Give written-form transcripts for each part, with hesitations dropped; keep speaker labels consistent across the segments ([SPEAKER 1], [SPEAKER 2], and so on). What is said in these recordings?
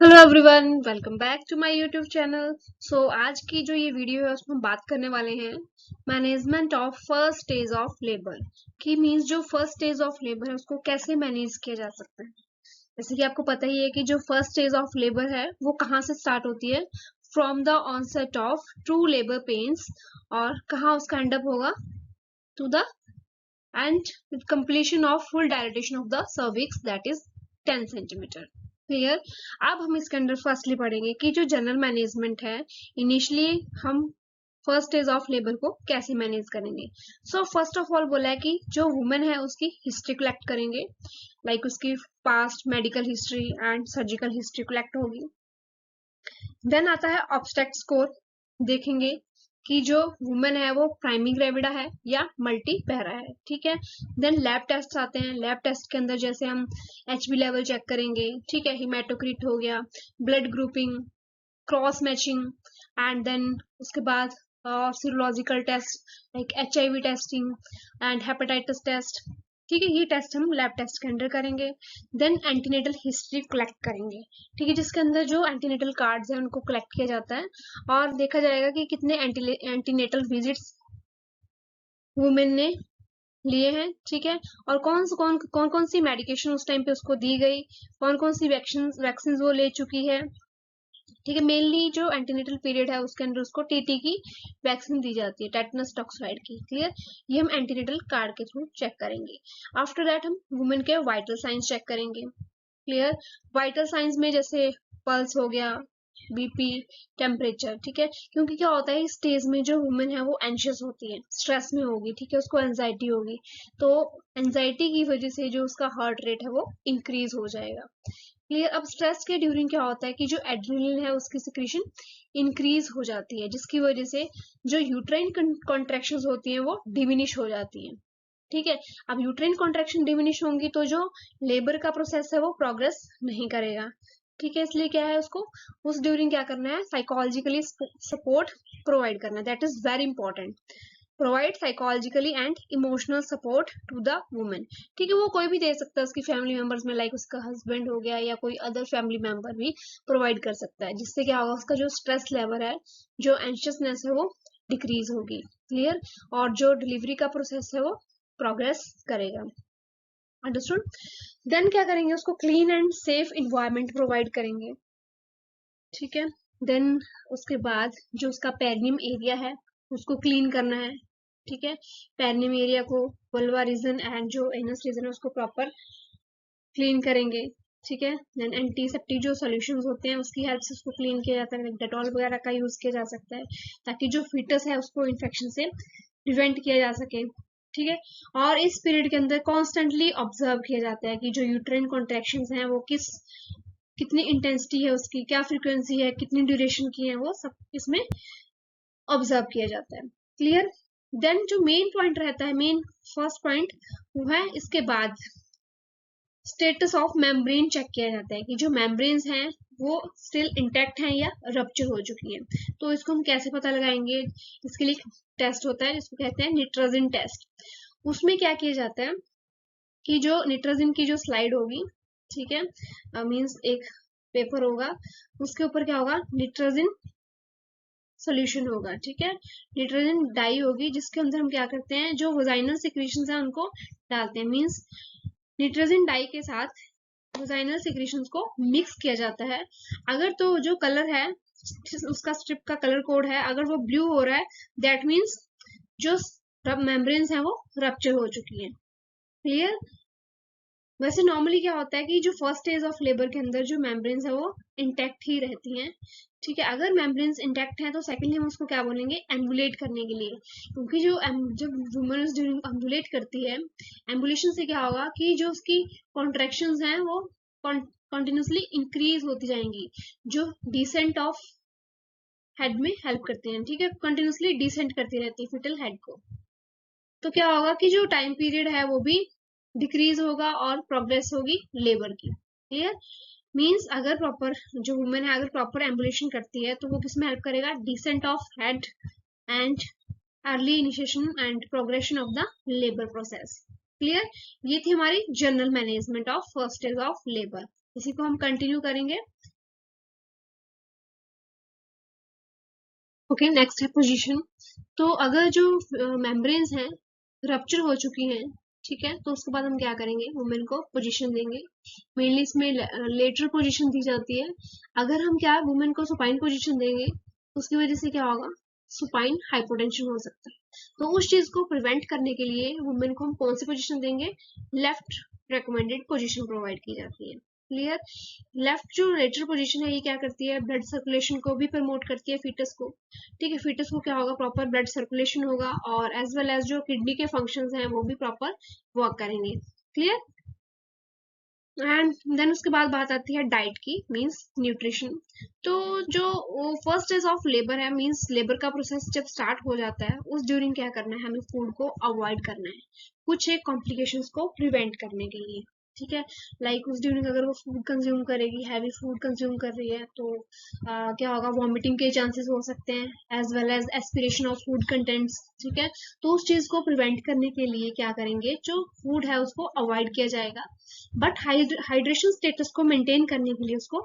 [SPEAKER 1] Hello everyone, welcome back to my YouTube channel. आज की जो ये वीडियो है उसमें हम बात करने वाले हैं management of first stage of labour की। मींस जो फर्स्ट स्टेज ऑफ लेबर है उसको कैसे मैनेज किया जा सकता है। जैसे कि आपको पता ही है कि जो फर्स्ट स्टेज ऑफ लेबर है वो कहाँ से स्टार्ट होती है, from the onset of true labour pains, और कहाँ उसका एंड अप होगा to the end with completion of full dilatation of the cervix, that is 10 centimetre. Clear. अब हम इसके अंदर फर्स्टली पढ़ेंगे कि जो जनरल मैनेजमेंट है, इनिशियली हम फर्स्ट स्टेज ऑफ लेबर को कैसे मैनेज करेंगे। फर्स्ट ऑफ ऑल बोला है कि जो वुमेन है उसकी हिस्ट्री कलेक्ट करेंगे, लाइक उसकी past medical history and surgical history collect होगी। देन आता है ऑब्स्टेक्ट स्कोर, देखेंगे कि जो वुमेन है वो प्राइमरी ग्रेविडा है या मल्टी पैरा है। ठीक है। देन लैब टेस्ट आते हैं। लैब टेस्ट के अंदर जैसे हम HB लेवल चेक करेंगे, ठीक है, हिमेटोक्रिट हो गया, blood grouping, cross matching, and then उसके बाद serological test like HIV testing and hepatitis test. ठीक है, ये टेस्ट हम लैब टेस्ट के अंदर करेंगे। देन एंटीनेटल हिस्ट्री कलेक्ट करेंगे, ठीक है, जिसके अंदर जो एंटीनेटल कार्ड्स हैं उनको कलेक्ट किया जाता है और देखा जाएगा कि कितने एंटीनेटल विजिट्स वुमेन ने लिए हैं। ठीक है, और कौन सी मेडिकेशन उस टाइम पे उसको दी गई, कौन कौन सी वैक्सीन वो ले चुकी है। ठीक है, मेनली जो एंटीनेटल पीरियड है उसके अंदर उसको TT की वैक्सीन दी जाती है, टेटनस टॉक्साइड की। क्लियर। ये हम एंटीनेटल कार्ड के थ्रू चेक करेंगे। आफ्टर दैट हम वुमेन के वाइटल साइंस चेक करेंगे। क्लियर। वाइटल साइंस में जैसे पल्स हो गया, BP, टेम्परेचर। ठीक है, क्योंकि क्या होता है इस स्टेज में जो वुमेन है वो एंशियस होती है, स्ट्रेस में होगी, ठीक है, उसको एंजाइटी होगी। तो एंजाइटी की वजह से जो उसका हार्ट रेट है वो इंक्रीज हो जाएगा। क्लियर। अब स्ट्रेस के ड्यूरिंग क्या होता है कि जो एड्रेनलिन है उसकी सिक्रीशन इंक्रीज हो जाती है, जिसकी वजह से जो यूट्राइन कॉन्ट्रैक्शंस होती हैं वो डिमिनिश हो जाती हैं। ठीक है। अब यूट्राइन कॉन्ट्रैक्शन डिमिनिश होंगी तो जो लेबर का प्रोसेस है वो प्रोग्रेस नहीं करेगा। ठीक है, इसलिए क्या है उसको उस ड्यूरिंग क्या करना है, साइकोलॉजिकली सपोर्ट प्रोवाइड करना है। That is very important. Provide psychologically and emotional support to the women. ठीक है, वो कोई भी दे सकता है उसकी फैमिली मेंबर्स में, लाइक उसका हस्बैंड हो गया या कोई अदर फैमिली मेंबर भी प्रोवाइड कर सकता है, जिससे क्या होगा उसका जो स्ट्रेस लेवल है, जो एंशियसनेस है वो डिक्रीज होगी। क्लियर। और जो डिलीवरी का प्रोसेस है वो प्रोग्रेस करेगा। अंडरस्टूड। देन क्या करेंगे, उसको clean and safe environment provide करेंगे। ठीक है। देन उसके बाद जो उसका पेरिनियम एरिया है उसको क्लीन करना है। ठीक है, पेरिनियम एरिया को, वल्वा रीजन एंड जो एनस रीजन है उसको प्रॉपर क्लीन करेंगे। ठीक है। देन एंटीसेप्टिक जो सॉल्यूशंस होते हैं उसकी हेल्प से उसको क्लीन किया जाता है, डेटॉल वगैरह का यूज किया जा सकता है ताकि जो फीटस है उसको इन्फेक्शन से प्रिवेंट किया जा सके। ठीक है। और इस पीरियड के अंदर कॉन्स्टेंटली ऑब्जर्व किया जाता है कि जो यूट्राइन कॉन्ट्रैक्शंस हैं वो कितनी इंटेंसिटी है उसकी, क्या फ्रीक्वेंसी है, कितनी ड्यूरेशन की है, वो सब इसमें ऑब्जर्व किया जाता है। क्लियर। देन जो मेन पॉइंट रहता है, मेन फर्स्ट पॉइंट, वो है इसके बाद स्टेटस ऑफ मेम्ब्रेन चेक किया जाता है कि जो मेम्ब्रेन्स हैं वो स्टिल इंटैक्ट हैं या रप्चर हो चुकी है। तो इसको हम कैसे पता लगाएंगे, इसके लिए टेस्ट होता है जिसको कहते हैं निट्रोजन टेस्ट। उसमें क्या किया जाता है कि जो निट्रोजन की जो स्लाइड होगी, ठीक है, मींस एक पेपर होगा, उसके ऊपर क्या होगा, निट्रोजन सोल्यूशन होगा। ठीक है, निट्रोजन डाई होगी जिसके अंदर हम क्या करते हैं, जो वजाइनल सिक्रीशंस हैं उनको डालते हैं। मींस निट्रोजन डाई के साथ वजाइनल सिक्रीशंस को मिक्स किया जाता है। अगर तो जो कलर है उसका स्ट्रिप का कलर कोड है, अगर वो ब्लू हो रहा है, दैट मीन्स जो मेम्ब्रेन्स हैं वो रप्चर हो चुकी है। क्लियर। वैसे नॉर्मली क्या होता है कि जो फर्स्ट स्टेज ऑफ लेबर के अंदर जो मेम्ब्रेन्स है वो इंटैक्ट ही रहती हैं। ठीक है, अगर मेम्ब्रेन्स इंटैक्ट है तो सेकेंडली हम उसको क्या बोलेंगे, एम्बुलेट करने के लिए। क्योंकि जब वुमन ड्यूरिंग एम्बुलेट करती है, एम्बुलेशन से क्या होगा कि जो उसकी कॉन्ट्रैक्शंस हैं वो कंटिन्यूसली इंक्रीज होती जाएंगी, जो डिसेंट ऑफ हेड में हेल्प करते हैं। ठीक है, कंटिन्यूसली डिसेंट करती रहती है फिटल हेड को। तो क्या होगा कि जो टाइम पीरियड है वो भी डिक्रीज होगा और प्रोग्रेस होगी लेबर की। क्लियर। मींस अगर प्रॉपर जो वुमेन है अगर प्रॉपर एम्बुलेशन करती है तो वो किसमें हेल्प करेगा, descent of head and early initiation and progression of the labour process. Clear. ये थी हमारी general management of first stage of labour. इसी को हम कंटिन्यू करेंगे ओके, नेक्स्ट है पोजीशन। तो अगर जो मेम्ब्रेन्स हैं रप्चर हो चुकी हैं, ठीक है, तो उसके बाद हम क्या करेंगे, वुमेन को पोजीशन देंगे। मेनली इसमें लेटरल पोजीशन दी जाती है। अगर हम क्या वुमेन को सुपाइन पोजीशन देंगे, उसकी वजह से क्या होगा, सुपाइन हाइपोटेंशन हो सकता है। तो उस चीज को प्रिवेंट करने के लिए वुमेन को हम कौन सी पोजीशन देंगे, लेफ्ट रिकमेंडेड पोजीशन प्रोवाइड की जाती है। क्लियर। लेफ्ट जो लेटरल पोजीशन है ये क्या करती है, ब्लड सर्कुलेशन को भी प्रमोट करती है फीटस को। ठीक है, फीटस को क्या होगा, प्रॉपर ब्लड सर्कुलेशन होगा और एज वेल एज जो किडनी के फंक्शंस हैं वो भी प्रॉपर वर्क करेंगे। क्लियर। एंड देन उसके बाद बात आती है डाइट की, मींस न्यूट्रिशन। तो जो फर्स्ट डेज ऑफ लेबर है, मींस लेबर का प्रोसेस जब स्टार्ट हो जाता है उस ड्यूरिंग क्या करना है, हमें फूड को अवॉइड करना है कुछ एक कॉम्प्लिकेशंस को प्रिवेंट करने के लिए। ठीक है, लाइक उस ड्यूरिंग अगर वो फूड कंज्यूम करेगी, हैवी फूड कंज्यूम कर रही है, तो क्या होगा, वॉमिटिंग के चांसेस हो सकते हैं as well as aspiration of food contents. ठीक है, तो उस चीज को प्रिवेंट करने के लिए क्या करेंगे, जो फूड है उसको अवॉइड किया जाएगा, बट हाइड्रेशन स्टेटस को मेंटेन करने के लिए उसको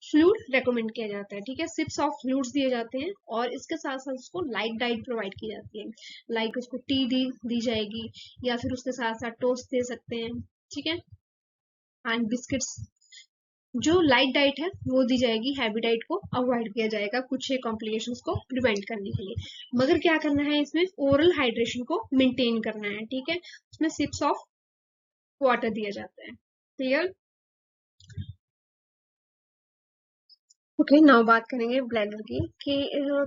[SPEAKER 1] फ्लूइड रेकमेंड किया जाता है। ठीक है, सिप्स ऑफ फ्लूइड्स दिए जाते हैं और इसके साथ साथ उसको लाइट डाइट प्रोवाइड की जाती है, लाइक उसको टी दी जाएगी या फिर उसके साथ साथ टोस्ट दे सकते हैं। ठीक है, एंड बिस्किट्स। जो लाइट डाइट है वो दी जाएगी, हैवी डाइट को अवॉइड किया जाएगा कुछ कॉम्प्लिकेशंस को प्रिवेंट करने के लिए। मगर क्या करना है, इसमें ओरल हाइड्रेशन को मेंटेन करना है। ठीक है, उसमें सिप्स ऑफ वाटर दिया जाता है। क्लियर। ओके, नाउ बात करेंगे ब्लैडर की कि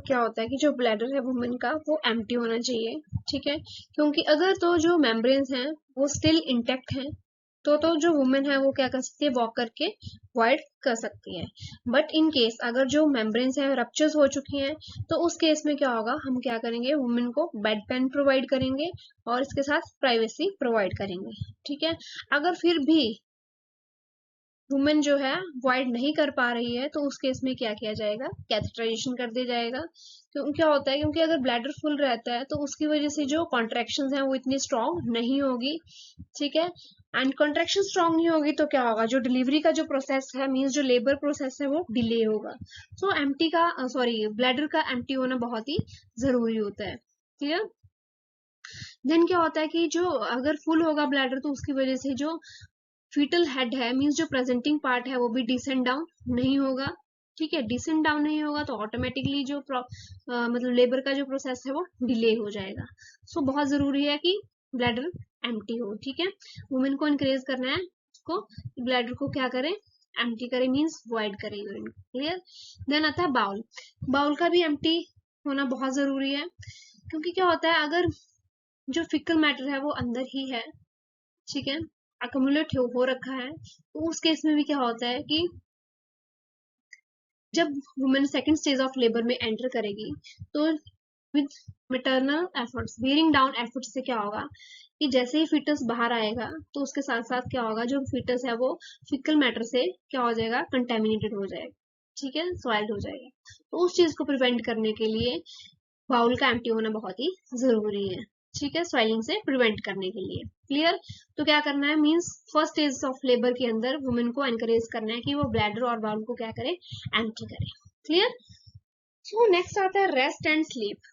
[SPEAKER 1] क्या होता है कि जो ब्लैडर है वुमेन का वो एम्प्टी होना चाहिए। ठीक है, क्योंकि अगर तो जो मेम्ब्रेन्स हैं वो स्टिल इंटेक्ट हैं, तो जो वुमेन है वो क्या कर सकती है, वॉक करके वॉइड कर सकती है। बट इन केस अगर जो मेम्ब्रेन्स हैं रप्चर्स हो चुकी हैं, तो उस केस में क्या होगा, हम क्या करेंगे, वुमेन को बेड पेन प्रोवाइड करेंगे और इसके साथ प्राइवेसी प्रोवाइड करेंगे। ठीक है, अगर फिर भी वुमेन जो है वॉइड नहीं कर पा रही है, तो उस केस में क्या किया जाएगा, कैथेटराइजेशन कर दिया जाएगा। क्यों, क्या होता है, क्योंकि अगर ब्लैडर फुल रहता है तो उसकी वजह से जो कॉन्ट्रैक्शंस हैं वो इतनी स्ट्रांग नहीं होगी। ठीक है, एंड कॉन्ट्रैक्शन स्ट्रांग नहीं होगी तो क्या होगा, जो डिलीवरी का जो प्रोसेस है, मीन्स जो लेबर प्रोसेस है वो डिले होगा। सो एम्प्टी का सॉरी ब्लैडर का एम्प्टी होना बहुत ही जरूरी होता है। क्लियर। देन क्या होता है कि जो अगर फुल होगा ब्लैडर तो उसकी वजह से जो फीटल हेड है, मीन्स जो प्रेजेंटिंग पार्ट है वो भी डिसेंड डाउन नहीं होगा। ठीक है, डिसेंड डाउन नहीं होगा तो ऑटोमेटिकली जो मतलब लेबर का जो प्रोसेस है वो डिले हो जाएगा। सो बहुत जरूरी है कि ब्लैडर एम्प्टी हो। ठीक है, वुमेन को इनकरेज करना है उसको, ब्लैडर को क्या करें, एम्प्टी करें, मीन्स वॉइड करें यूरिन। क्लियर। देन आता है बाउल। बाउल का भी एम्प्टी होना बहुत जरूरी है, क्योंकि क्या होता है, अगर जो फिकल मैटर है वो अंदर ही है, ठीक है, अकोमुलेट हो रखा है, तो उस केस में भी क्या होता है कि जब women second stage of labour में एंटर करेगी, तो with maternal efforts, bearing down efforts से क्या होगा कि जैसे ही फीटस बाहर आएगा तो उसके साथ साथ क्या होगा, जो फीटस है वो फिकल मैटर से क्या हो जाएगा, कंटेमिनेटेड हो जाएगा। ठीक है, सॉइल्ड हो जाएगा। तो उस चीज को प्रिवेंट करने के लिए बाउल का एम्प्टी होना बहुत ही जरूरी है। ठीक है, स्वेलिंग से प्रिवेंट करने के लिए। क्लियर। तो क्या करना है, means first stage of labour के अंदर वुमेन को एनकरेज करना है कि वो ब्लैडर और बाउल को क्या करे, एम्प्टी करे। क्लियर। सो नेक्स्ट आता है rest and sleep.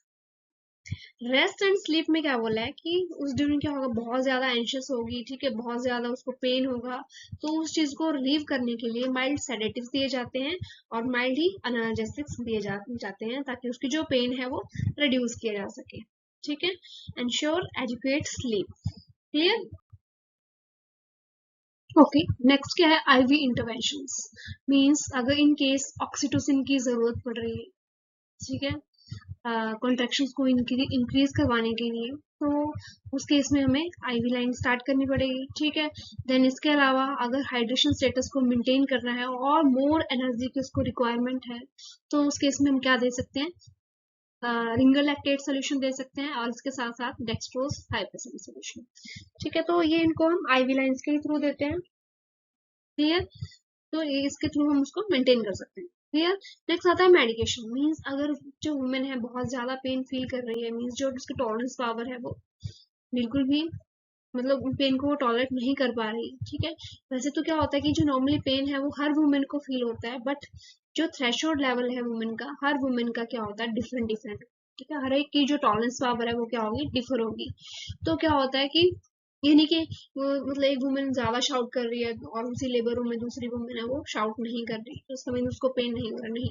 [SPEAKER 1] Rest and sleep में क्या बोला है कि उस ड्यूरिंग क्या होगा, बहुत ज्यादा एंशियस होगी, ठीक है, बहुत ज्यादा उसको पेन होगा, तो उस चीज को रिलीव करने के लिए माइल्ड सेडेटिव्स दिए जाते हैं और माइल्ड ही एनाल्जेसिक्स दिए जाते हैं, ताकि उसकी जो पेन है वो रिड्यूस किया जा सके। ठीक है, ensure educate sleep. Clear. Okay, next क्या है, आईवी इंटरवेंशंस। मींस अगर इन केस ऑक्सीटोसिन की जरूरत पड़ रही है, ठीक है, कॉन्ट्रेक्शंस को इंक्रीज करवाने के लिए, तो उस केस में हमें आईवी लाइन स्टार्ट करनी पड़ेगी। ठीक है, देन इसके अलावा अगर हाइड्रेशन स्टेटस को मेंटेन करना है और मोर एनर्जी की उसको रिक्वायरमेंट है, तो उस केस में हम क्या दे सकते हैं, रिंगल लैक्टेट सोल्यूशन दे सकते हैं और इसके साथ साथ डेक्सट्रोज 5% सोल्यूशन। ठीक है, तो ये इनको हम आईवी लाइंस के थ्रू देते हैं। क्लियर। तो ये इसके थ्रू हम उसको मेंटेन कर सकते हैं। क्लियर। नेक्स्ट आता है मेडिकेशन। मींस अगर जो वुमेन है बहुत ज्यादा पेन फील कर रही है, मींस जो उसकी टॉलरेंस पावर है वो बिल्कुल भी मतलब पेन को वो टॉलरेट नहीं कर पा रही, ठीक है। वैसे तो क्या होता है कि जो नॉर्मली पेन है वो हर वुमेन को फील होता है, बट जो थ्रेशोल्ड लेवल है वुमेन का, हर वुमेन का क्या होता है डिफरेंट डिफरेंट, ठीक है। हर एक की जो टॉलरेंस पावर है वो क्या होगी, डिफर होगी। तो क्या होता है कि ये नहीं कि मतलब एक वुमेन ज्यादा शाउट कर रही है और उसी लेबर रूम में दूसरी वुमेन है वो शाउट नहीं कर रही, तो उसका मीन उसको पेन नहीं हो रहा, नहीं।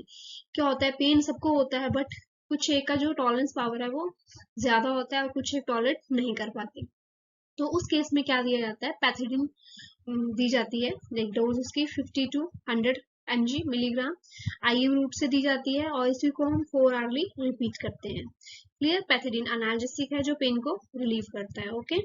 [SPEAKER 1] क्या होता है, पेन सबको होता है, बट कुछ एक का जो टॉलरेंस पावर है वो ज्यादा होता है और कुछ एक टॉलरेट नहीं कर पाती। तो उस केस में क्या दिया जाता है, पैथिडीन दी जाती है। लाइक डोज उसकी 50 to 100 mg milligram IU route से दी जाती है, और इसी को हम 4 आवरली रिपीट करते हैं। क्लियर। पैथिडीन एनाल्जेसिक है जो पेन को रिलीव करता है। ओके।